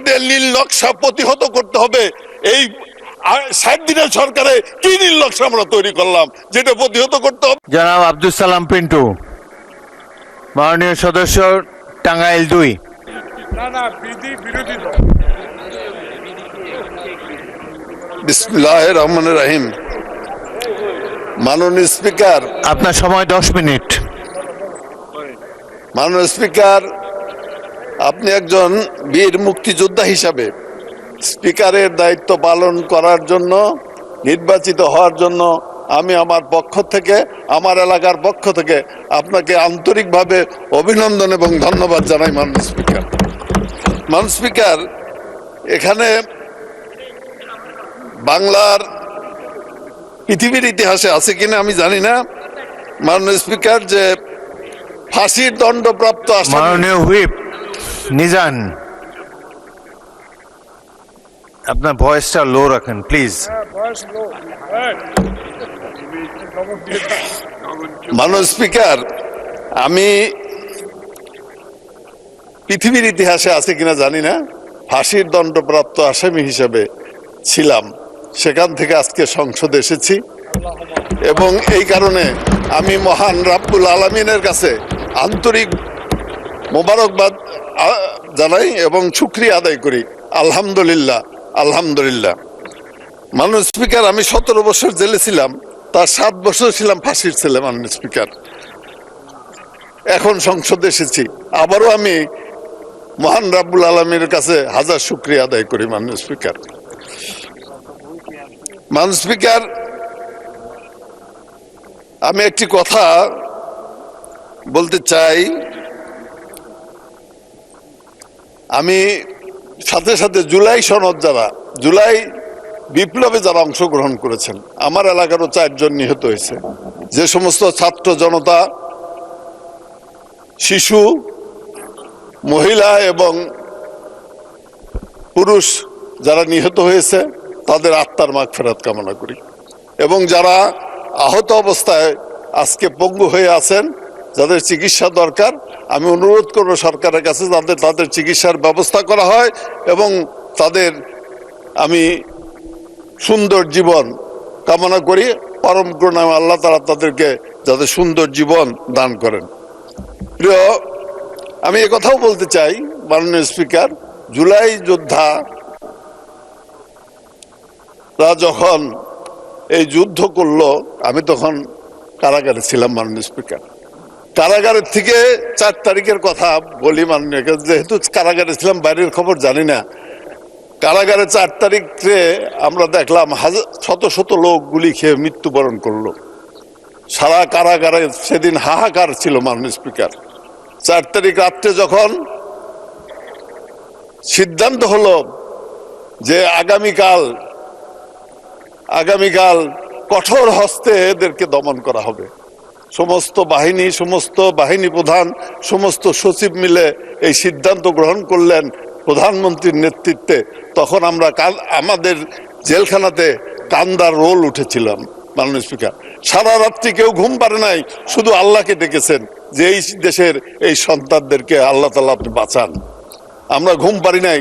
আওয়ামীদের নীল নকশা প্রতিহত করতে হবে। এই 60 দিনের সরকারে কি নীল নকশা আমরা তৈরি করলাম যেটা প্রতিহত করতে হবে? জনাব আব্দুল সালাম পিন্টু, মাননীয় সদস্য, টাঙ্গাইল 2। বিসমিল্লাহির রহমানির রহিম। মাননীয় স্পিকার, আপনার সময় 10 মিনিট। মাননীয় স্পিকার, আপনি একজন বীর মুক্তিযোদ্ধা হিসাবে স্পিকারের দায়িত্ব পালন করার জন্য নির্বাচিত হওয়ার জন্য আমি আমার পক্ষ থেকে, আমার এলাকার পক্ষ থেকে আপনাকে আন্তরিকভাবে অভিনন্দন এবং ধন্যবাদ জানাই। মাননীয় স্পিকার, মাননীয় স্পিকার, এখানে বাংলার পৃথিবীর ইতিহাসে আছে কিনা আমি জানি না, মাননীয় স্পিকার, যে ফাঁসির দণ্ডপ্রাপ্ত মাননীয় হুইপ নিজান, আপনার ভয়েসটা লো রাখেন প্লিজ। মাননীয় স্পিকার, আমি পৃথিবীর ইতিহাসে আছে কিনা জানি না, ফাঁসির দণ্ডপ্রাপ্ত আসামি হিসেবে ছিলাম। সেখান থেকে আজকে সংসদে এসেছি এবং এই কারণে আমি মহান রাব্বুল আলামিনের কাছে আন্তরিক মোবারকবাদ জানাই এবং শুকরিয়া আদায় করি। আলহামদুলিল্লাহ, আলহামদুলিল্লাহ। মাননীয় স্পিকার, আমি 17 বছর জেলে ছিলাম, তার 7 বছর ছিলাম ফাঁসির ছেলে। মাননীয় স্পিকার, এখন সংসদে এসেছি, আবারও আমি মহান রাব্বুল আলামিনের কাছে হাজার শুকরিয়া আদায় করি। মাননীয় স্পিকার, মাননীয় স্পিকার, আমি একটি কথা বলতে চাই। আমি সাথে সাথে জুলাই সনদ, যারা জুলাই বিপ্লবে যারা অংশগ্রহণ করেছেন, আমার এলাকারও 4 জন নিহত হয়েছে। যে সমস্ত ছাত্র জনতা, শিশু, মহিলা এবং পুরুষ যারা নিহত হয়েছে তাদের আত্মার মাগফিরাত কামনা করি এবং যারা আহত অবস্থায় আজকে পঙ্গু হয়ে আছেন, যাদের চিকিৎসা দরকার, আমি অনুরোধ করব সরকারের কাছে যাতে তাদের চিকিৎসার ব্যবস্থা করা হয় এবং তাদের আমি সুন্দর জীবন কামনা করি। পরম করুণাময় আল্লাহ তাআলা তাদেরকে যাতে সুন্দর জীবন দান করেন। প্রিয়, আমি কথাও বলতে চাই, মাননীয় স্পিকার, জুলাই যোদ্ধারা যখন এই যুদ্ধ করলো, আমি তখন কারাগারে ছিলাম। মাননীয় স্পিকার, কারাগারের থেকে 4 তারিখের কথা বলি। মাননীয়, যেহেতু কারাগারে ছিলাম বাইরের খবর জানি না, কারাগারে 4 তারিখে আমরা দেখলাম শত শত লোক গুলি খেয়ে মৃত্যুবরণ করলো। সারা কারাগারে সেদিন হাহাকার ছিল। মাননীয় স্পিকার, 4 তারিখ রাত্রে যখন সিদ্ধান্ত হলো যে আগামীকাল কঠোর হস্তে এদেরকে দমন করা হবে, সমস্ত বাহিনী প্রধান, সমস্ত সচিব মিলে এই সিদ্ধান্ত গ্রহণ করলেন প্রধানমন্ত্রীর নেতৃত্বে। তখন আমরা আমাদের জেলখানাতে কান্দার রোল উঠেছিলাম। মাননীয় স্পিকার, সারা রাত্রি কেউ ঘুম পারে নাই, শুধু আল্লাহকে ডেকেছেন যে এই দেশের এই সন্তানদেরকে আল্লাহ তাআলা আপনি বাঁচান। আমরা ঘুম পারি নাই।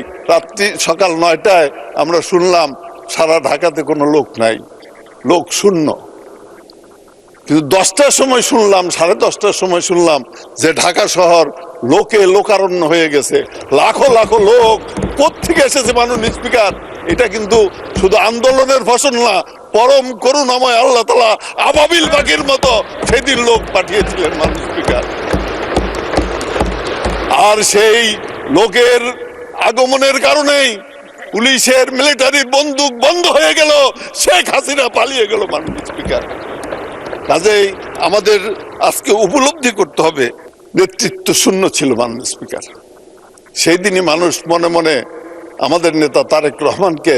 সকাল 9টায় আমরা শুনলাম সারা ঢাকাতে কোনো লোক নাই, লোক শূন্য। কিন্তু 10টার সময় শুনলাম, 10:30টার সময় শুনলাম যে ঢাকা শহর লোকে লোকারণ্য হয়ে গেছে। লাখো লাখো লোক কোত্থেকে এসেছে। মাননীয় স্পিকার, এটা কিন্তু শুধু আন্দোলনের ফসল না, পরম করুণাময় আল্লাহ তাআলা আবাবিল পাখির মতো সেদিন লোক পাঠিয়েছিলেন। মাননীয় স্পিকার, আর সেই লোকের আগমনের কারণেই পুলিশের, মিলিটারির বন্দুক বন্ধ হয়ে গেল, শেখ হাসিনা পালিয়ে গেল। মাননীয় স্পিকার, কাজেই আমাদের আজকে উপলব্ধি করতে হবে নেতৃত্ব শূন্য ছিল। মাননীয় স্পিকার, সেই দিনই মানুষ মনে মনে আমাদের নেতা তারেক রহমানকে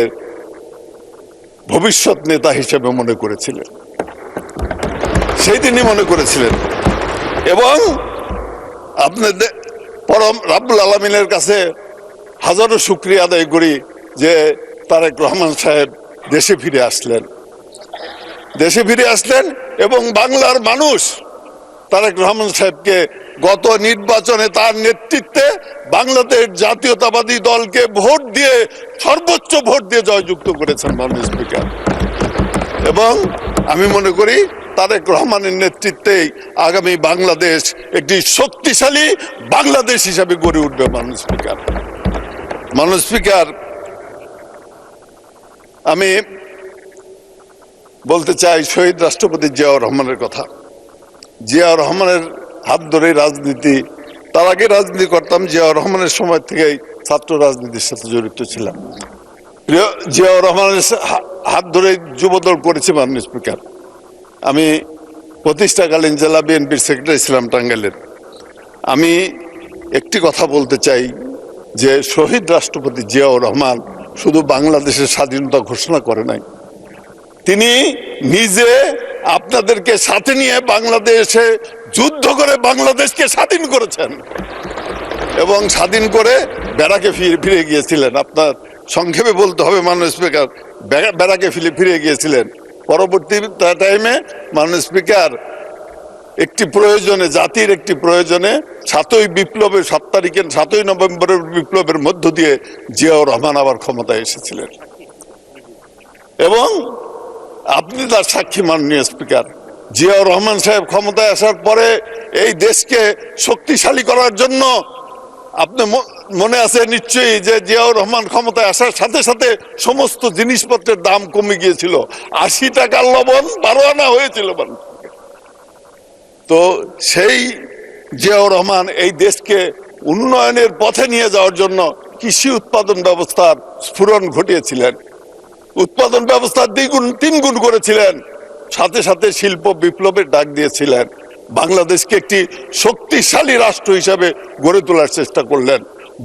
ভবিষ্যৎ নেতা হিসেবে মনে করেছিলেন, সেই দিনই মনে করেছিলেন। এবং আপনাদের পরম রাব্বুল আলামিনের কাছে হাজারো শুকরিয়া আদায় করি যে তারেক রহমান সাহেব দেশে ফিরে আসলেন এবং বাংলার মানুষ তারেক রহমান সাহেবকে গত নির্বাচনে তার নেতৃত্বে বাংলাদেশ জাতীয়তাবাদী দলকে ভোট দিয়ে সর্বোচ্চ ভোট দিয়ে জয়যুক্ত করেছেন মাননীয় স্পিকার। এবং আমি মনে করি তারেক রহমানের নেতৃত্বেই আগামী বাংলাদেশ একটি শক্তিশালী বাংলাদেশ হিসাবে গড়ে উঠবে মাননীয় স্পিকার। মাননীয় স্পিকার, আমি বলতে চাই শহীদ রাষ্ট্রপতি জিয়াউর রহমানের কথা। জিয়াউর রহমানের হাত ধরেই রাজনীতি, তার আগে রাজনীতি করতাম, জিয়াউর রহমানের সময় থেকেই ছাত্র রাজনীতির সাথে জড়িত ছিলাম। জিয়াউর রহমানের হাত ধরে যুবদল করেছি মাননীয় স্পিকার। আমি প্রতিষ্ঠাকালীন জেলা বিএনপির সেক্রেটারি ছিলাম টাঙ্গাইলের। আমি একটি কথা বলতে চাই যে শহীদ রাষ্ট্রপতি জিয়াউর রহমান শুধু বাংলাদেশের স্বাধীনতা ঘোষণা করে নাই, তিনি নিজে আপনাদেরকে সাথে নিয়ে বাংলাদেশে যুদ্ধ করে বাংলাদেশকে স্বাধীন করেছেন এবং স্বাধীন করে ব্যারাকে ফিরে গিয়েছিলেন। আপনার সংক্ষেপে বলতে হবে মাননীয় স্পিকার, ব্যারাকে ফিরে গিয়েছিলেন। পরবর্তী টাইমে মাননীয় স্পিকার একটি প্রয়োজনে, জাতির একটি প্রয়োজনে 7ই নভেম্বরের বিপ্লবের মধ্য দিয়ে জিয়াউর রহমান আবার ক্ষমতায় এসেছিলেন এবং আপনি তার সাক্ষী মাননীয় স্পিকার। জিয়াউর রহমান সাহেব ক্ষমতায় আসার পরে এই দেশকে শক্তিশালী করার জন্য, আপনি মনে আছে নিশ্চয়ই যে জিয়াউর রহমান ক্ষমতায় আসার সাথে সাথে সমস্ত জিনিসপত্রের দাম কমে গিয়েছিল, 80 টাকার লবণ 12 আনা হয়েছিল। তো সেই জিয়াউর রহমান এই দেশকে উন্নয়নের পথে নিয়ে যাওয়ার জন্য কৃষি উৎপাদন ব্যবস্থার স্ফুরণ ঘটিয়েছিলেন, উৎপাদন ব্যবস্থা 3 গুণ করেছিলেন, সাথে সাথে শিল্প বিপ্লবের ডাক দিয়েছিলেন, বাংলাদেশকে একটি শক্তিশালী রাষ্ট্র হিসাবে গড়ে তোলার চেষ্টা করলেন,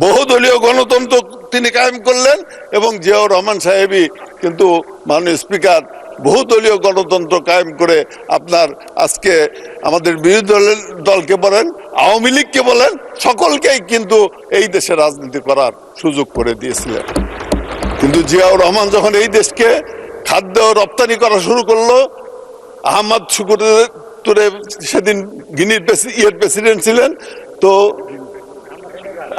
বহুদলীয় গণতন্ত্র তিনি কায়েম করলেন এবং জিয়াউর রহমান সাহেবই কিন্তু মাননীয় স্পিকার বহুদলীয় গণতন্ত্র কায়েম করে আপনার আজকে আমাদের বিরোধী দলকে বলেন, আওয়ামী লীগকে বলেন, সকলকেই কিন্তু এই দেশে রাজনীতি করার সুযোগ করে দিয়েছিলেন। কিন্তু জিয়াউর রহমান যখন এই দেশকে খাদ্য রপ্তানি করা শুরু করলো, আহমদ শুকুরে সেদিন গিনির প্রেসিডেন্ট ছিলেন, তো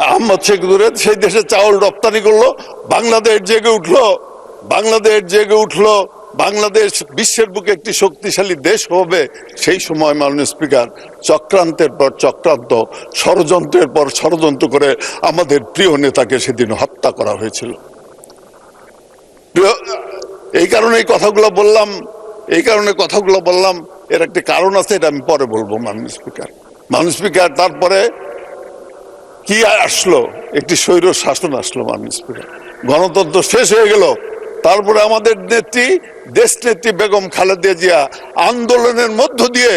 আহমদ শেখুরে সেই দেশে চাউল রপ্তানি করলো, বাংলাদেশ জেগে উঠলো, বাংলাদেশ বিশ্বের বুকে একটি শক্তিশালী দেশ হবে। সেই সময় মাননীয় স্পিকার চক্রান্তের পর চক্রান্ত, ষড়যন্ত্রের পর ষড়যন্ত্র করে আমাদের প্রিয় নেতাকে সেদিন হত্যা করা হয়েছিল। এই কারণে কথাগুলো বললাম, এর একটি কারণ আছে, এটা আমি পরে বলবো মাননীয় স্পিকার। তারপরে কি আসলো? একটি স্বৈর শাসন আসলো মাননীয় স্পিকার, গণতন্ত্র শেষ হয়ে গেল। তারপরে আমাদের দেশ নেত্রী বেগম খালেদা জিয়া আন্দোলনের মধ্য দিয়ে,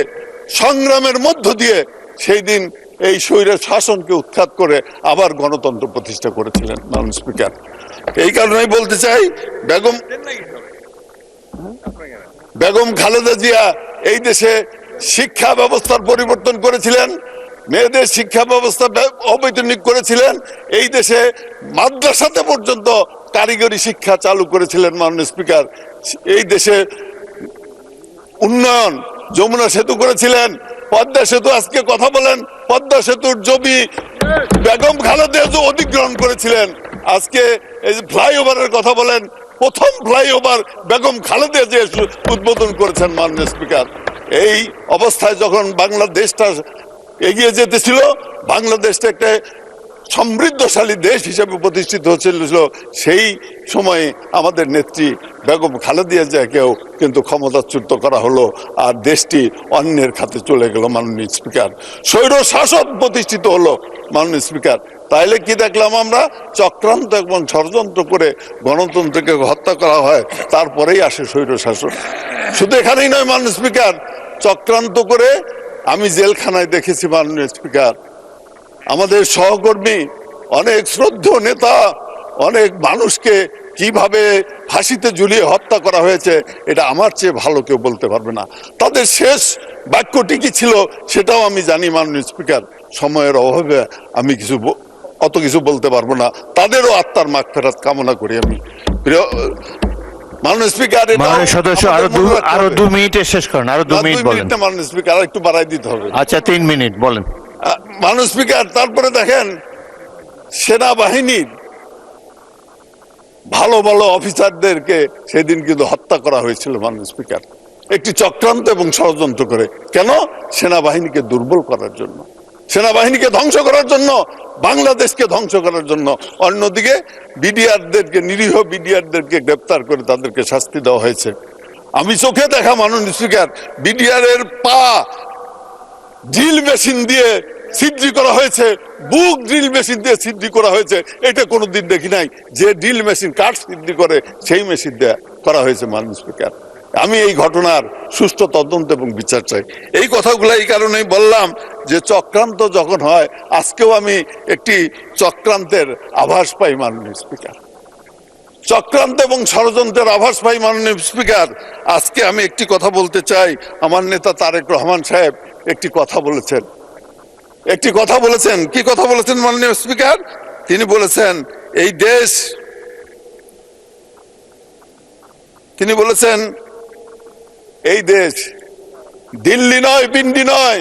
সংগ্রামের মধ্য দিয়ে সেই দিন এই স্বৈর শাসনকে উৎখাত করে আবার গণতন্ত্র প্রতিষ্ঠা করেছিলেন মাননীয় স্পিকার। এই কারণেই বলতে চাই, বেগম খালেদা জিয়া এই দেশে শিক্ষা ব্যবস্থার পরিবর্তন করেছিলেন, মেয়েদের শিক্ষা ব্যবস্থা অবৈতনিক করেছিলেন, এই দেশে মাদ্রাসাতে পর্যন্ত কারিগরি শিক্ষা চালু করেছিলেন মাননীয় স্পিকার। এই দেশে উন্নয়ন, যমুনা সেতু করেছিলেন, পদ্মা সেতু, আজকে কথা বলেন পদ্মা সেতুর জমি বেগম খালেদা জিয়া অধিগ্রহণ করেছিলেন। আজকে এই যে ফ্লাইওভারের কথা বলেন, প্রথম ফ্লাইওভার বেগম খালেদা জিয়া উদ্বোধন করেছেন মাননীয় স্পিকার। এই অবস্থায় যখন বাংলাদেশটা এগিয়ে যেতেছিল, বাংলাদেশটা একটা সমৃদ্ধশালী দেশ হিসেবে প্রতিষ্ঠিত হচ্ছিল, সেই সময়ে আমাদের নেত্রী বেগম খালেদা জিয়াকেও কিন্তু ক্ষমতাচ্যুত করা হলো, আর দেশটি অন্যের খাতে চলে গেল মাননীয় স্পিকার। স্বৈর শাসন প্রতিষ্ঠিত হলো মাননীয় স্পিকার। তাইলে কি দেখলাম আমরা? চক্রান্ত এবং ষড়যন্ত্র করে গণতন্ত্রকে হত্যা করা হয়, তারপরেই আসে স্বৈর শাসন। শুধু এখানেই নয় মাননীয় স্পিকার, চক্রান্ত করে আমি জেলখানায় দেখেছি মাননীয় স্পিকার, আমাদের সহকর্মী, অনেক শ্রদ্ধেয় নেতা, অনেক মানুষকে কিভাবে ফাঁসিতে ঝুলিয়ে হত্যা করা হয়েছে, এটা আমার চেয়ে ভালো কেউ বলতে পারবে না। তাদের শেষ বাক্যটি কি ছিল সেটাও আমি জানি মাননীয় স্পিকার। সময়ের অভাবে আমি অত কিছু বলতে পারবো না। তাদেরও আত্মার মাগফিরাত কামনা করি আমি। মাননীয় স্পিকার, মাননীয় সদস্য আরো 2 মিনিটে শেষ করেন, আরো 2 মিনিট বলেন। মাননীয় স্পিকার, আর একটু বাড়াই দিতে হবে। আচ্ছা 3 মিনিট বলেন। মাননীয় স্পিকার, তারপরে দেখেন সেনাবাহিনীর ভালো ভালো অফিসারদেরকে সেদিন কিন্তু হত্যা করা হয়েছিল মাননীয় স্পিকার, একটি চক্রান্ত এবং ষড়যন্ত্র করে। কেন? সেনাবাহিনীকে দুর্বল করার জন্য, সেনাবাহিনীকে ধ্বংস করার জন্য, বাংলাদেশকে ধ্বংস করার জন্য। অন্যদিকে বিডিআরদেরকে, নিরীহ বিডিআরদেরকে গ্রেপ্তার করে তাদেরকে শাস্তি দেওয়া হয়েছে। আমি চোখে দেখা মাননীয় স্পিকার, বিডিআর এর পা ড্রিল মেশিন দিয়ে ছিদ্রি করা হয়েছে, বুক ড্রিল মেশিন দিয়ে ছিদ্রি করা হয়েছে। এটা কোনোদিন দেখি নাই যে ড্রিল মেশিন কাঠ ছিদ্রি করে সেই মেশিন দিয়ে করা হয়েছে মাননীয় স্পিকার। আমি এই ঘটনার সুষ্ঠু তদন্ত এবং বিচার চাই। এই কথাগুলো এই কারণেই বললাম যে চক্রান্ত যখন হয়, আজকেও আমি একটি চক্রান্তের আভাস পাই মাননীয় স্পিকার, চক্রান্ত এবং ষড়যন্ত্রের আভাস পাই মাননীয় স্পিকার। আজকে আমি একটি কথা বলতে চাই। আমার নেতা তারেক রহমান সাহেব একটি কথা বলেছেন, কি কথা বলেছেন মাননীয় স্পিকার? তিনি বলেছেন এই দেশ, দিল্লি নয়, পিন্ডি নয়,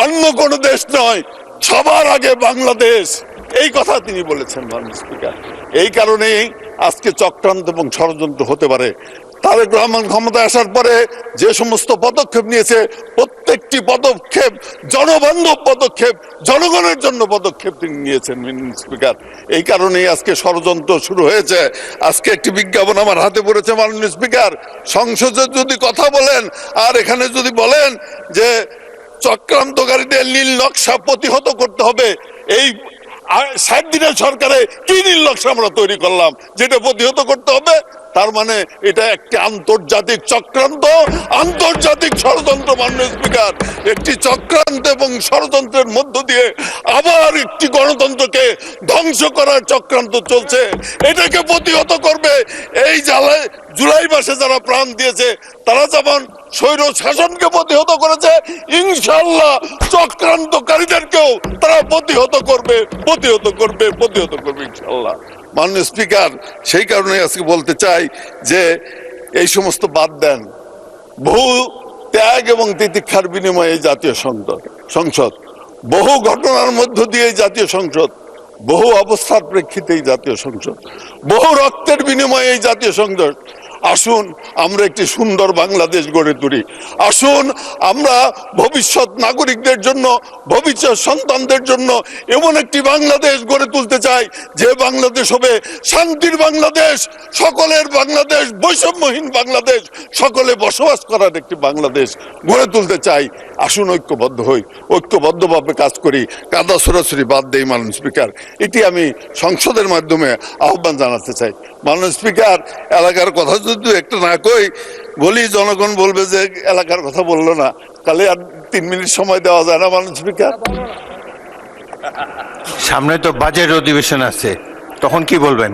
অন্য কোন দেশ নয়, সবার আগে বাংলাদেশ। এই কথা তিনি বলেছেন মাননীয় স্পিকার। এই কারণেই আজকে চক্রান্ত এবং ষড়যন্ত্র হতে পারে। তারেক রহমান ক্ষমতায় আসার পরে যে সমস্ত পদক্ষেপ নিয়েছে, প্রত্যেকটি পদক্ষেপ জনবান্ধব পদক্ষেপ, জনগণের জন্য পদক্ষেপ তিনি নিয়েছেন মাননীয় স্পিকার। এই কারণেই আজকে ষড়যন্ত্র শুরু হয়েছে। আজকে একটি বিজ্ঞাপন আমার হাতে পড়েছে মাননীয় স্পিকার, সংসদে যদি কথা বলেন আর এখানে যদি বলেন যে চক্রান্তকারীদের নীল নকশা প্রতিহত করতে হবে, এই 60 দিনের সরকারে কি নীল নকশা আমরা তৈরি করলাম যেটা প্রতিহত করতে হবে? তার মানে এটা একটি আন্তর্জাতিক চক্রান্ত, আন্তর্জাতিক ষড়যন্ত্র মাননীয় স্পিকার। একটি চক্রান্ত এবং ষড়যন্ত্রের মধ্য দিয়ে আবার একটি গণতন্ত্রকে ধ্বংস করার চক্রান্ত চলছে, এটাকে প্রতিহত করবে। এই জ্বালায় জুলাই মাসে যারা প্রাণ দিয়েছে তারা যেমন স্বৈর শাসনকে প্রতিহত করেছে, ইনশাআল্লাহ চক্রান্তকারীদেরকেও তারা প্রতিহত করবে ইনশাআল্লাহ মাননীয় স্পিকার। সেই কারণে আজকে বলতে চাই যে এই সমস্ত বাদ দেন। বহু ত্যাগ এবং তিতিক্ষার বিনিময়ে এই জাতীয় সংসদ, বহু ঘটনার মধ্য দিয়ে এই জাতীয় সংসদ, বহু অবস্থার প্রেক্ষিতে এই জাতীয় সংসদ, বহু রক্তের বিনিময়ে এই জাতীয় সংসদ। আসুন আমরা একটি সুন্দর বাংলাদেশ গড়ে তুলি। আসুন আমরা ভবিষ্যৎ নাগরিকদের জন্য, ভবিষ্যৎ সন্তানদের জন্য এমন একটি বাংলাদেশ গড়ে তুলতে চাই যে বাংলাদেশ হবে শান্তির বাংলাদেশ, সকলের বাংলাদেশ, বৈষম্যহীন বাংলাদেশ, সকলে বসবাস করার একটি বাংলাদেশ গড়ে তুলতে চাই। আসুন ঐক্যবদ্ধ হই, ঐক্যবদ্ধভাবে কাজ করি, কাদা সরাসরি বাদ দেই মাননীয় স্পিকার। এটি আমি সংসদের মাধ্যমে আহ্বান জানাতে চাই মাননীয় স্পিকার। এলাকার কথা যদি একটা না কই বলি, জনগণ বলবে যে এলাকার কথা বললো না। তাহলে আর 3 মিনিট সময় দেওয়া যায় না মাননীয় স্পিকার? সামনে তো বাজেট অধিবেশন আছে, তখন কি বলবেন?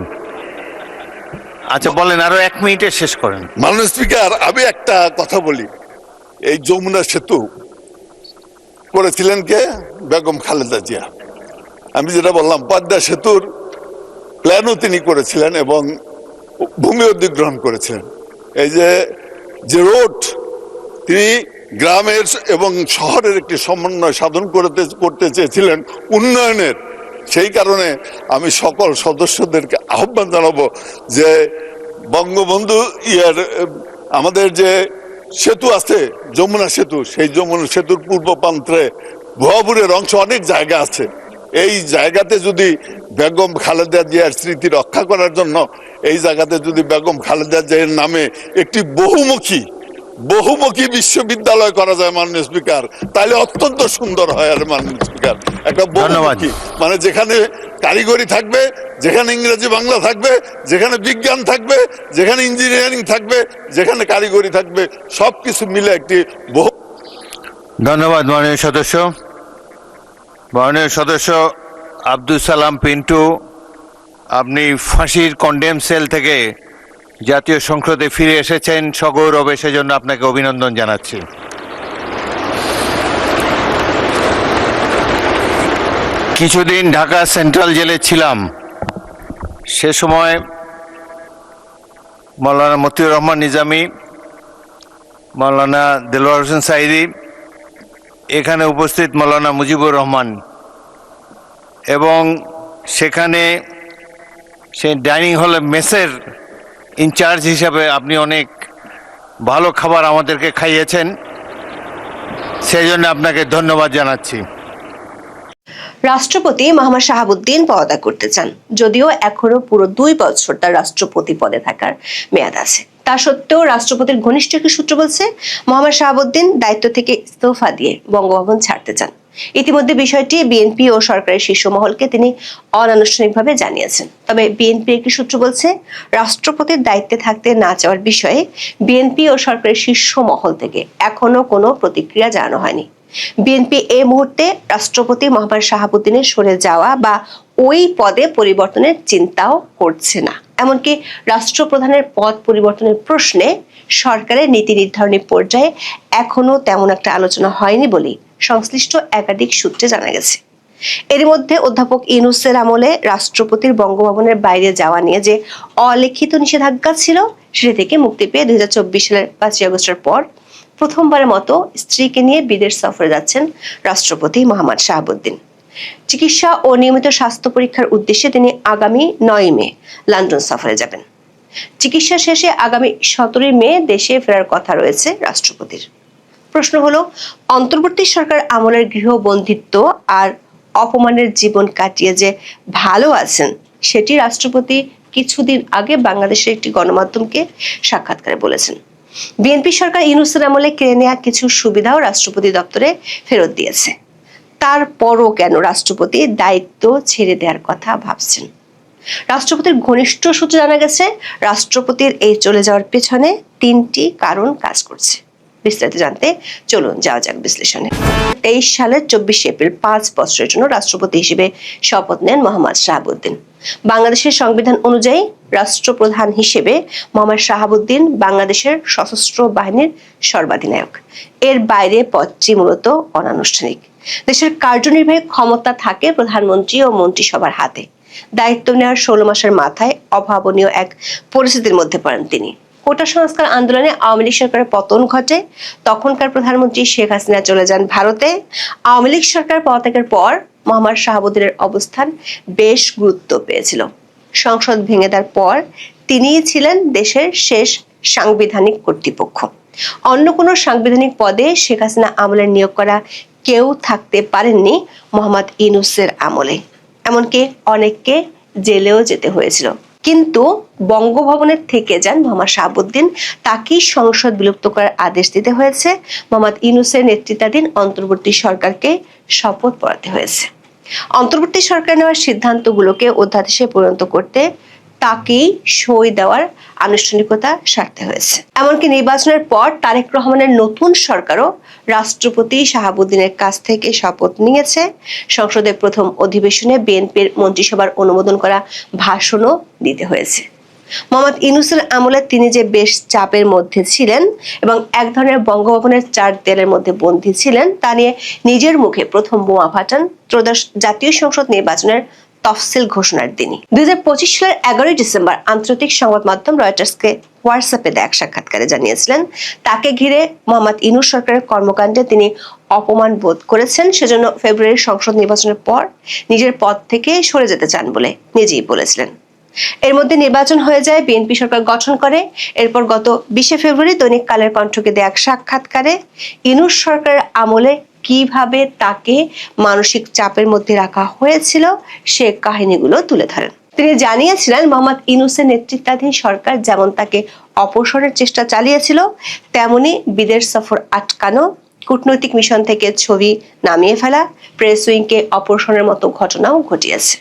আচ্ছা বলেন, আরো 1 মিনিটে শেষ করেন। মাননীয় স্পিকার, আমি একটা কথা বলি। এই যমুনা সেতু করেছিলেন কে? বেগম খালেদা জিয়া। আমি যেটা বললাম, পদ্মা সেতুর প্ল্যানও তিনি করেছিলেন এবং ভূমি অধিগ্রহণ করেছিলেন। এই যে রোড তিনি গ্রামের এবং শহরের একটি সমন্বয় সাধন করতে চেয়েছিলেন উন্নয়নের। সেই কারণে আমি সকল সদস্যদেরকে আহ্বান জানাবো যে বঙ্গবন্ধু আমাদের যে সেতু আছে যমুনা সেতু, সেই যমুনা সেতুর পূর্ব প্রান্তে ভুয়াপুরের অংশ অনেক জায়গা আছে। এই জায়গাতে যদি বেগম খালেদা জিয়ার স্মৃতি রক্ষা করার জন্য এই জায়গাতে যদি বেগম খালেদা জিয়ার নামে একটি বহুমুখী বিশ্ববিদ্যালয় করা যায় মাননীয় স্পিকার, তাহলে অত্যন্ত সুন্দর হয়। আর মাননীয় স্পিকার, একটা বহুমুখী মানে যেখানে কারিগরি থাকবে, যেখানে ইংরেজি বাংলা থাকবে, যেখানে বিজ্ঞান থাকবে, যেখানে ইঞ্জিনিয়ারিং থাকবে, যেখানে কারিগরি থাকবে, সবকিছু মিলে একটি বহু। ধন্যবাদ মাননীয় সদস্য। মাননীয় সদস্য আব্দুল সালাম পিন্টু, আপনি ফাঁসির কন্ডেম সেল থেকে জাতীয় সংসদে ফিরে এসেছেন সগৌরবে, সেজন্য আপনাকে অভিনন্দন জানাচ্ছি। কিছুদিন ঢাকা সেন্ট্রাল জেলে ছিলাম, সে সময় মৌলানা মতিউর রহমান নিজামী, মৌলানা দেলোয়ার হোসেন সাইদি, এখানে উপস্থিত মৌলানা মুজিবুর রহমান, এবং সেখানে সেই ডাইনিং হলে মেসের ইনচার্জ হিসাবে আপনি অনেক ভালো খাবার আমাদেরকে খাইয়েছেন, সেই জন্য আপনাকে ধন্যবাদ জানাচ্ছি। রাষ্ট্রপতি মোহাম্মদ শাহাবুদ্দিন পদত্যাগ করতে চান, যদিও এখনো পুরো 2 বছর তার রাষ্ট্রপতি পদে থাকার মেয়াদ আছে। তা সত্ত্বেও রাষ্ট্রপতির ঘনিষ্ঠ একটি সূত্র বলছে মোহাম্মদ শাহাবুদ্দিন দায়িত্ব থেকে ইস্তফা দিয়ে বঙ্গভবন ছাড়তে চান। ইতিমধ্যে বিষয়টি বিএনপি ও সরকারের শীর্ষ মহলকে তিনি অনানুষ্ঠানিকভাবে জানিয়েছেন। তবে বিএনপির একটি সূত্র বলছে রাষ্ট্রপতির দায়িত্বে থাকতে না চাওয়ার বিষয়ে বিএনপি ও সরকারের শীর্ষ মহল থেকে এখনো কোনো প্রতিক্রিয়া জানানো হয়নি। বিএনপি এই মুহূর্তে রাষ্ট্রপতি মোহাম্মদ শাহাবুদ্দিনের সরে যাওয়া বা ওই পদে পরিবর্তনের চিন্তাও করছে না। এমনকি রাষ্ট্রপ্রধানের পদ পরিবর্তনের প্রশ্নে সরকারের নীতি নির্ধারণী পর্যায়ে এখনো তেমন একটা আলোচনা হয়নি বলেই সংশ্লিষ্ট একাধিক সূত্রে জানা গেছে। এর মধ্যে অধ্যাপক ইউনূসের আমলে রাষ্ট্রপতির বঙ্গভবনের বাইরে যাওয়া নিয়ে যে অলিখিত নিষেধাজ্ঞা ছিল, সেটা থেকে মুক্তি পেয়ে 2024 সালের 5 আগস্টের পর প্রথমবারের মতো স্ত্রীকে নিয়ে বিদেশ সফরে যাচ্ছেন রাষ্ট্রপতি মোহাম্মদ শাহাবুদ্দিন। চিকিৎসা ও নিয়মিত স্বাস্থ্য পরীক্ষার উদ্দেশ্যে তিনি আগামী 9 মে লন্ডন সফরে যাবেন। চিকিৎসা শেষে আগামী 17 মে দেশে ফেরার কথা রয়েছে রাষ্ট্রপতির। প্রশ্ন হলো, অন্তর্বর্তী সরকার আমলের গৃহবন্দিত্ব আর অপমানের জীবন কাটিয়ে যে ভালো আছেন, সেটি রাষ্ট্রপতি কিছুদিন আগে বাংলাদেশের একটি গণমাধ্যমকে সাক্ষাৎকারে বলেছেন। বিএনপি সরকার ইউনূসের আমলে কেড়ে নেওয়া কিছু সুবিধাও রাষ্ট্রপতি দপ্তরে ফেরত দিয়েছে। তারপরও কেন রাষ্ট্রপতি দায়িত্ব ছেড়ে দেওয়ার কথা ভাবছেন? রাষ্ট্রপতির ঘনিষ্ঠ সূত্রে জানা গেছে, রাষ্ট্রপতির এই চলে যাওয়ার পেছনে 3টি কারণ কাজ করছে। বিস্তারিত জানতে চলুন যাওয়া যাক বিশ্লেষণে। 23 সালের 24 এপ্রিল 5 বছরের জন্য রাষ্ট্রপতি হিসেবে শপথ নেন মোহাম্মদ শাহাবুদ্দিন। বাংলাদেশের সংবিধান অনুযায়ী রাষ্ট্রপ্রধান হিসেবে মোহাম্মদ শাহাবুদ্দিন বাংলাদেশের সশস্ত্র বাহিনীর সর্বাধিনায়ক। এর বাইরে পদটি মূলত অনানুষ্ঠানিক। দেশের কার্যনির্বাহী ক্ষমতা থাকে প্রধানমন্ত্রী ও মন্ত্রিসভার হাতে। দায়িত্ব নেওয়ার 16 মাসের মাথায় অভাবনীয় এক পরিস্থিতির মধ্যে পড়েন তিনি। কোটা সংস্কার আন্দোলনে আওয়ামী লীগ সরকারের পতন ঘটে। তখনকার প্রধানমন্ত্রী শেখ হাসিনা চলে যান ভারতে। আওয়ামী লীগ সরকার পদত্যাগের পর মোহাম্মদ শাহাবুদ্দিনের অবস্থান বেশ গুরুত্ব পেয়েছিল। সংসদ ভেঙে দেওয়ার পর তিনিই ছিলেন দেশের শেষ সাংবিধানিক কর্তৃপক্ষ। অন্য কোনো সাংবিধানিক পদে শেখ হাসিনা আমলে নিয়োগ করা কেউ থাকতে পারেননি মোহাম্মদ ইউনূসের আমলে। এমনকি অনেককে জেলেও যেতে হয়েছিল। কিন্তু বঙ্গভবনের থেকে যান মোহাম্মদ শাহাবুদ্দিন। তাকেই সংসদ বিলুপ্ত করার আদেশ দিতে হয়েছে। মোহাম্মদ ইউনূসের নেতৃত্বাধীন অন্তর্বর্তী সরকারকে শপথ পড়াতে হয়েছে। অন্তর্বর্তী সরকার নেওয়ার সিদ্ধান্তগুলোকে অধ্যাদেশে পরিণত করতে তাকেই সই দেওয়ার আনুষ্ঠানিকতা সারতে হয়েছে। এমনকি নির্বাচনের পর তারেক রহমানের নতুন সরকারও রাষ্ট্রপতি শাহাবুদ্দিনের কাছ থেকে শপথ নিয়েছে। সংসদের প্রথম অধিবেশনে বিএনপির মন্ত্রিসভার অনুমোদন করা ভাষণও দিতে হয়েছে। মোহাম্মদ ইউনূসের আমলে তিনি যে বেশ চাপের মধ্যে ছিলেন এবং এক ধরনের বঙ্গভবনের 4 দেয়ালের মধ্যে বন্দী ছিলেন, তা নিয়ে নিজের মুখে প্রথম বোমা ফাটান ত্রয়োদশ জাতীয় সংসদ নির্বাচনের তফসিল ঘোষণার দিনই। 2025 সালের 11 ডিসেম্বর আন্তর্জাতিক সংবাদ মাধ্যম রয়টার্সকে হোয়াটসঅ্যাপে দেয়া এক সাক্ষাৎকারে জানিয়েছিলেন, তাকে ঘিরে মোহাম্মদ ইউনূস সরকারের কর্মকাণ্ডে তিনি অপমান বোধ করেছেন। সেজন্য ফেব্রুয়ারির সংসদ নির্বাচনের পর নিজের পদ থেকে সরে যেতে চান বলে নিজেই বলেছিলেন। এর মধ্যে নির্বাচন হয়ে যায়, বিএনপি সরকার গঠন করে। এরপর গত 20 ফেব্রুয়ারি দৈনিক কালের কণ্ঠকে দেয়া এক সাক্ষাৎকারে ইউনূস সরকারের আমলে কিভাবে তাকে মানসিক চাপের মধ্যে রাখা হয়েছিল সে কাহিনীগুলো তুলে ধরেন। তিনি জানিয়েছিলেন, মোহাম্মদ ইউনূসের নেতৃত্বাধীন সরকার যেমন তাকে অপসারণের চেষ্টা চালিয়েছিল, তেমনি বিদেশ সফর আটকানো, কূটনৈতিক মিশন থেকে ছবি নামিয়ে ফেলা, প্রেস উইংকে অপসারণের মতো ঘটনাও ঘটিয়েছে।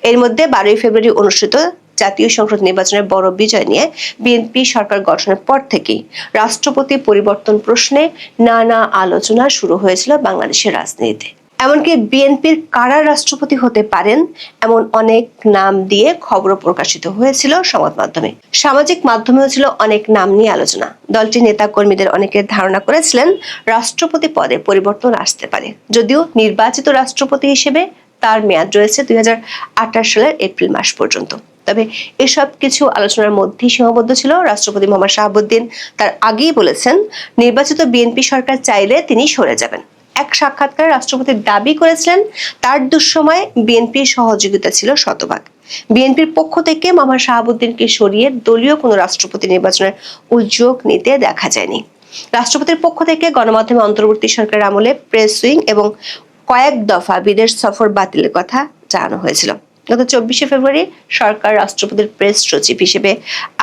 এর মধ্যে 12 ফেব্রুয়ারি অনুষ্ঠিত জাতীয় সংসদ নির্বাচনের বড় বিজয় নিয়ে বিএনপি সরকার গঠনের পর থেকেই রাষ্ট্রপতি পরিবর্তন প্রশ্নে নানা আলোচনা শুরু হয়েছিল বাংলাদেশের রাজনীতিতে। এমনকি বিএনপির কারা রাষ্ট্রপতি হতে পারেন এমন অনেক নাম দিয়ে খবরও প্রকাশিত হয়েছিল সংবাদ মাধ্যমে। সামাজিক মাধ্যমেও ছিল অনেক নাম নিয়ে আলোচনা। দলটির নেতা কর্মীদের অনেকে ধারণা করেছিলেন রাষ্ট্রপতি পদে পরিবর্তন আসতে পারে, যদিও নির্বাচিত রাষ্ট্রপতি হিসেবে তার মেয়াদ রয়েছে 2028 সালের এপ্রিল মাস পর্যন্ত। তবে এসব কিছু আলোচনার মধ্যেই সীমাবদ্ধ ছিল। রাষ্ট্রপতি মোহাম্মদ শাহাবুদ্দিন তার আগেই বলেছেন, নির্বাচিত বিএনপি সরকার চাইলে তিনি সরে যাবেন। এক সাক্ষাৎকারে রাষ্ট্রপতি দাবি করেছিলেন, তার দুঃসময়ে বিএনপির সহযোগিতা ছিল শতভাগ। বিএনপির পক্ষ থেকে মোহাম্মদ শাহাবুদ্দিনকে সরিয়ে দলীয় কোনো রাষ্ট্রপতি নির্বাচনের উদ্যোগ নিতে দেখা যায়নি। রাষ্ট্রপতির পক্ষ থেকে গণমাধ্যমে অন্তর্বর্তী সরকারের আমলে প্রেস উইং এবং কয়েক দফা বিদেশ সফর বাতিলের কথা জানানো হয়েছিল। গত 24শে ফেব্রুয়ারি সরকার রাষ্ট্রপতির প্রেস সচিব হিসেবে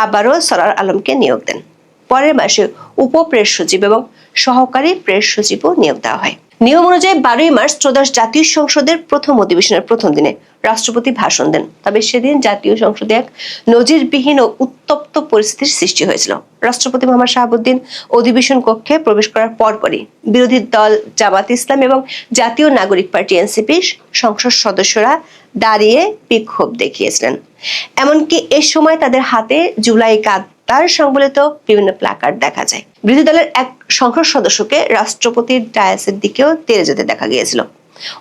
আবারও সরার আলমকে নিয়োগ দেন। পরের মাসে উপ প্রেস সচিব এবং সহকারী প্রেস সচিবও নিয়োগ দেওয়া হয়। নিয়ম অনুযায়ী 12ই মার্চ ত্রয়োদশ জাতীয় সংসদের প্রথম অধিবেশনের প্রথম দিনে রাষ্ট্রপতি ভাষণ দেন। তবে সেদিন জাতীয় সংসদে এক নজিরবিহীন ও উত্তপ্ত পরিস্থিতির সৃষ্টি হয়েছিল। রাষ্ট্রপতি মোহাম্মদ শাহাবুদ্দিন অধিবেশন কক্ষে প্রবেশ করার পরপরই বিরোধী দল জামাত ইসলাম এবং জাতীয় নাগরিক পার্টি এনসিপি সংসদ সদস্যরা দাঁড়িয়ে বিক্ষোভ দেখিয়েছিলেন। এমনকি এ সময় তাদের হাতে জুলাই গাদ্দার সংবলিত বিভিন্ন প্ল্যাকার্ড দেখা যায়। বিরোধী দলের এক সংসদ সদস্যকে রাষ্ট্রপতির ডায়াসের দিকেও তেড়ে যেতে দেখা গিয়েছিল।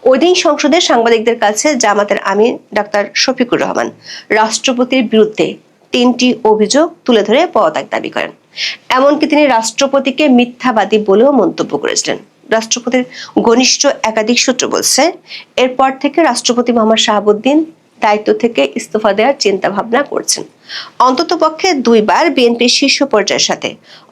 ওই দিন সংসদে সাংবাদিকদের কাছে জামাতের আমির ডাক্তার শফিকুর রহমান রাষ্ট্রপতির বিরুদ্ধে 3টি অভিযোগ তুলে ধরে পদত্যাগ দাবি করেন। এমনকি তিনি রাষ্ট্রপতিকে মিথ্যাবাদী বলেও মন্তব্য করেছিলেন। রাষ্ট্রপতির ঘনিষ্ঠ একাধিক সূত্র বলছে, এরপর থেকে রাষ্ট্রপতি মোহাম্মদ শাহাবুদ্দিন দায়িত্ব থেকে ইস্তফা দেওয়ার চিন্তা ভাবনা করছেন। অন্ততপক্ষে 2 বার বিএনপির শীর্ষ পর্যায়ের সাথে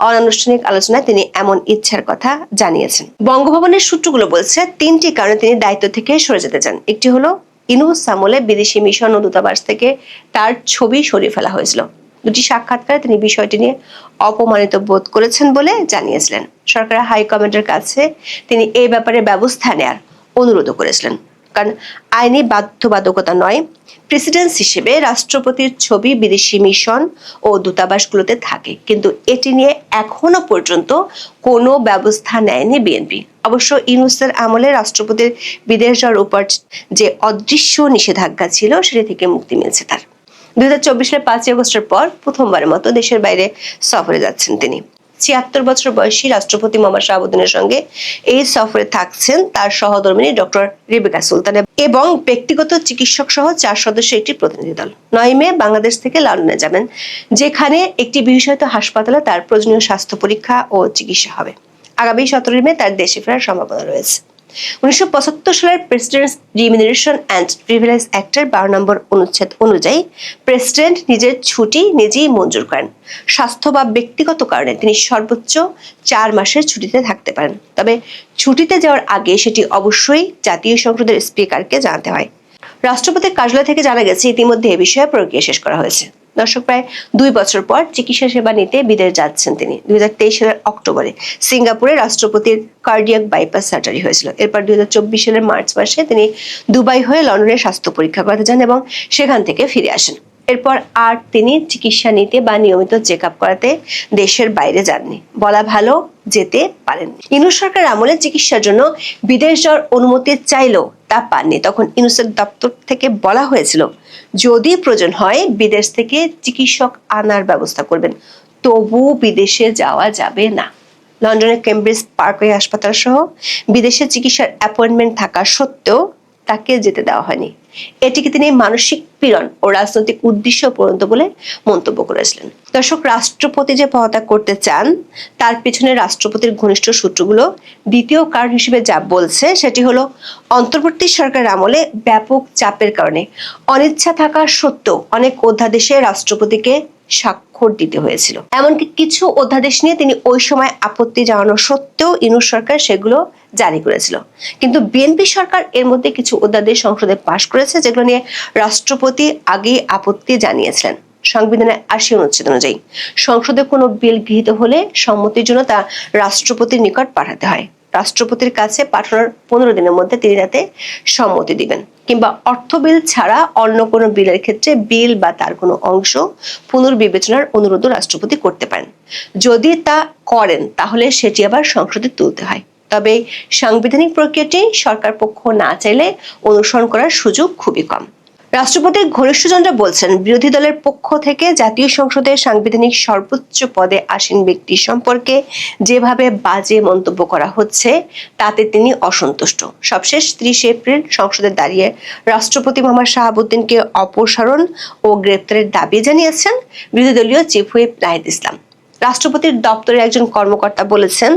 অনানুষ্ঠানিক আলোচনায় তিনি এমন ইচ্ছার কথা জানিয়েছেন। বঙ্গভবনের সূত্রগুলো বলছে, 3টি কারণে তিনি দায়িত্ব থেকে সরে যেতে চান। একটি হলো, ইউনূস আমলে বিদেশি মিশন ও দূতাবাস থেকে তার ছবি সরিয়ে ফেলা হয়েছিল। 2টি সাক্ষাৎকারে তিনি বিষয়টি নিয়ে অপমানিত বোধ করেছেন বলে জানিয়েছিলেন। সরকারের হাইকমান্ডের কাছে তিনি এই ব্যাপারে ব্যবস্থা নেয়ার অনুরোধ করেছিলেন, কারণ আইনি বাধ্যবাধকতা নয়, প্রেসিডেন্ট হিসেবে রাষ্ট্রপতির ছবি বিদেশি মিশন ও দূতাবাসগুলোতে থাকে, কিন্তু এটি নিয়ে এখনো পর্যন্ত কোনো ব্যবস্থা নেয়নি বিএনপি। অবশ্য ইউনূসের আমলে রাষ্ট্রপতির বিদেশ যাওয়ার উপর যে অদৃশ্য নিষেধাজ্ঞা ছিল, সেটি থেকে মুক্তি মিলছে তার। 2024 সালের 5ই আগস্টের পর প্রথমবারের মতো দেশের বাইরে সফরে যাচ্ছেন তিনি। 76 বছর বয়সী রাষ্ট্রপতি মোহাম্মদ শাহাবুদ্দিনের সঙ্গে এই সফরে থাকছেন তার সহধর্মিণী ডক্টর রেবেকা সুলতান এবং ব্যক্তিগত চিকিৎসক সহ 4 সদস্যের একটি প্রতিনিধি দল। 9 মে বাংলাদেশ থেকে লন্ডনে যাবেন, যেখানে একটি বিশেষায়িত হাসপাতালে তার প্রয়োজনীয় স্বাস্থ্য পরীক্ষা ও চিকিৎসা হবে। আগামী 17 মে তার দেশে ফেরার সম্ভাবনা রয়েছে। 1975 সালের প্রেসিডেন্টস রিমিনারেশন অ্যান্ড প্রিভিলেজ অ্যাক্টের 12 নম্বর অনুচ্ছেদ অনুযায়ী প্রেসিডেন্ট নিজের ছুটি নিজেই মঞ্জুর করেন। স্বাস্থ্য বা ব্যক্তিগত কারণে তিনি সর্বোচ্চ 4 মাসের ছুটিতে থাকতে পারেন। তবে ছুটিতে যাওয়ার আগে সেটি অবশ্যই জাতীয় সংসদের স্পিকারকে জানাতে হয়। রাষ্ট্রপতির কার্যালয় থেকে জানা গেছে, ইতিমধ্যে এ বিষয়ে প্রক্রিয়া শেষ করা হয়েছে। দর্শক, প্রায় 2 বছর পর চিকিৎসা সেবা নিতে বিদেশ যাচ্ছেন তিনি। 2023 সালের অক্টোবরে সিঙ্গাপুরে রাষ্ট্রপতির কার্ডিয়াক বাইপাস সার্জারি হয়েছিল। এরপর 2024 সালের মার্চ মাসে তিনি দুবাই হয়ে লন্ডনে স্বাস্থ্য পরীক্ষা করাতে যান এবং সেখান থেকে ফিরে আসেন। এরপর আর তিনি চিকিৎসা নিতে বা নিয়মিত চেক আপ করাতে দেশের বাইরে যাননি। বলা ভালো, যেতে পারেন। ইউনূস সরকার আমলে চিকিৎসার জন্য বিদেশ যাওয়ার অনুমতি চাইলেও তা পাননি। তখন ইউনূসের দপ্তর থেকে বলা হয়েছিল, যদি প্রয়োজন হয় বিদেশ থেকে চিকিৎসক আনার ব্যবস্থা করবেন, তবু বিদেশে যাওয়া যাবে না। লন্ডনের কেমব্রিজ পার্কওয়ে হাসপাতাল সহ বিদেশে চিকিৎসার অ্যাপয়েন্টমেন্ট থাকা সত্ত্বেও তাকে যেতে দেওয়া হয়নি। এটিকে তিনি মানসিক পীড়ন ও রাজনৈতিক উদ্দেশ্য পূরণ বলে মন্তব্য করেছিলেন। দর্শক, রাষ্ট্রপতি যে পদত্যাগ করতে চান, তার পিছনে রাষ্ট্রপতির ঘনিষ্ঠ সূত্রগুলো দ্বিতীয় কারণ হিসেবে যা বলছে, সেটি হলো অন্তর্বর্তী সরকারের আমলে ব্যাপক চাপের কারণে অনিচ্ছা থাকা সত্ত্বেও অনেক অধ্যাদেশে রাষ্ট্রপতিকে স্বাক্ষর দিতে হয়েছিল। এমনকি কিছু অধ্যাদেশ নিয়ে তিনি ওই সময় আপত্তি জানানো সত্ত্বেও ইউনূস সরকার সেগুলো জারি করেছিল। কিন্তু বিএনপি সরকার এর মধ্যে কিছু অধ্যাদেশ সংসদে পাশ করেছে, যেগুলো নিয়ে রাষ্ট্রপতি আগেই আপত্তি জানিয়েছিলেন। সংবিধানের 80 অনুচ্ছেদ অনুযায়ী সংসদে কোনো বিল গৃহীত হলে সম্মতির জন্য তা রাষ্ট্রপতির নিকট পাঠাতে হয়। রাষ্ট্রপতির কাছে পাঠানোর 15 দিনের মধ্যে তিনি তাতে সম্মতি দিবেন, কিংবা অর্থ বিল ছাড়া অন্য কোনো বিলের ক্ষেত্রে বিল বা তার কোনো অংশ পুনর্বিবেচনার অনুরোধ রাষ্ট্রপতি করতে পারেন। যদি তা করেন, তাহলে সেটি আবার সংসদে তুলতে হয়। তবে সাংবিধানিক প্রক্রিয়াটি সরকার পক্ষ না চাইলে অনুসরণ করার সুযোগ খুবই কম। রাষ্ট্রপতির ঘনিষ্ঠজনরা বলছেন, বিরোধী দলের পক্ষ থেকে জাতীয় সংসদের সাংবিধানিক সর্বোচ্চ পদে আসীন ব্যক্তি সম্পর্কে যেভাবে বাজে মন্তব্য করা হচ্ছে তাতে তিনি অসন্তুষ্ট। সবশেষ 30 এপ্রিল সংসদে দাঁড়িয়ে রাষ্ট্রপতি মোহাম্মদ শাহাবুদ্দিনকে অপসারণ ও গ্রেপ্তারের দাবি জানিয়েছেন বিরোধী দলীয় চিফ হুইপ নাহিদ ইসলাম। রাষ্ট্রপতির দপ্তরের একজন কর্মকর্তা বলেছেন,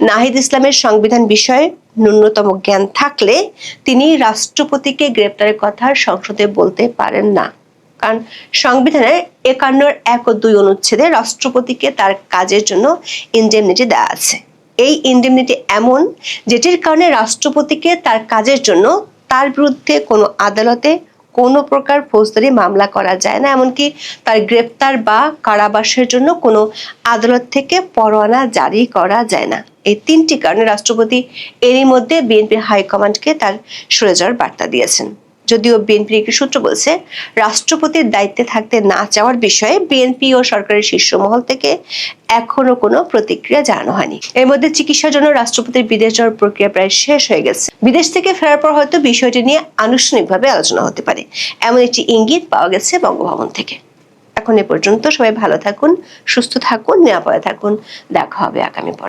নাহিদ ইসলামের সংবিধান বিষয়ে ন্যূনতম জ্ঞান থাকলে তিনি রাষ্ট্রপতিকে গ্রেপ্তারের কথা সংসদে বলতে পারেন না। কারণ সংবিধানের 51 1 ও 2 অনুচ্ছেদে রাষ্ট্রপতিকে তার কাজের জন্য ইনডেমনিটি দেওয়া আছে। এই ইনডেমনিটি এমন যেটির কারণে রাষ্ট্রপতিকে তার কাজের জন্য তার বিরুদ্ধে কোনো আদালতে কোনো প্রকার ফৌজদারি মামলা করা যায় না, এমনকি তার গ্রেপ্তার বা কারাবাসের জন্য কোনো আদালত থেকে পরোয়ানা জারি করা যায় না। এই 3টি কারণে রাষ্ট্রপতি এরই মধ্যে বিএনপির হাইকমান্ডকে তার সরে যাওয়ার বার্তা দিয়েছেন। যদিও বিএনপির একটি সূত্র বলছে, রাষ্ট্রপতির দায়িত্বে থাকতে না চাওয়ার বিষয়ে বিএনপি ও সরকারের শীর্ষ মহল থেকে এখনো কোনো প্রতিক্রিয়া জানানো হয়নি। এর মধ্যে চিকিৎসার জন্য রাষ্ট্রপতির বিদেশ যাওয়ার প্রক্রিয়া প্রায় শেষ হয়ে গেছে। বিদেশ থেকে ফেরার পর হয়তো বিষয়টি নিয়ে আনুষ্ঠানিকভাবে আলোচনা হতে পারে, এমন একটি ইঙ্গিত পাওয়া গেছে বঙ্গভবন থেকে। এখন এ পর্যন্ত। সবাই ভালো থাকুন, সুস্থ থাকুন, নিরাপদে থাকুন। দেখা হবে আগামী পর্বে।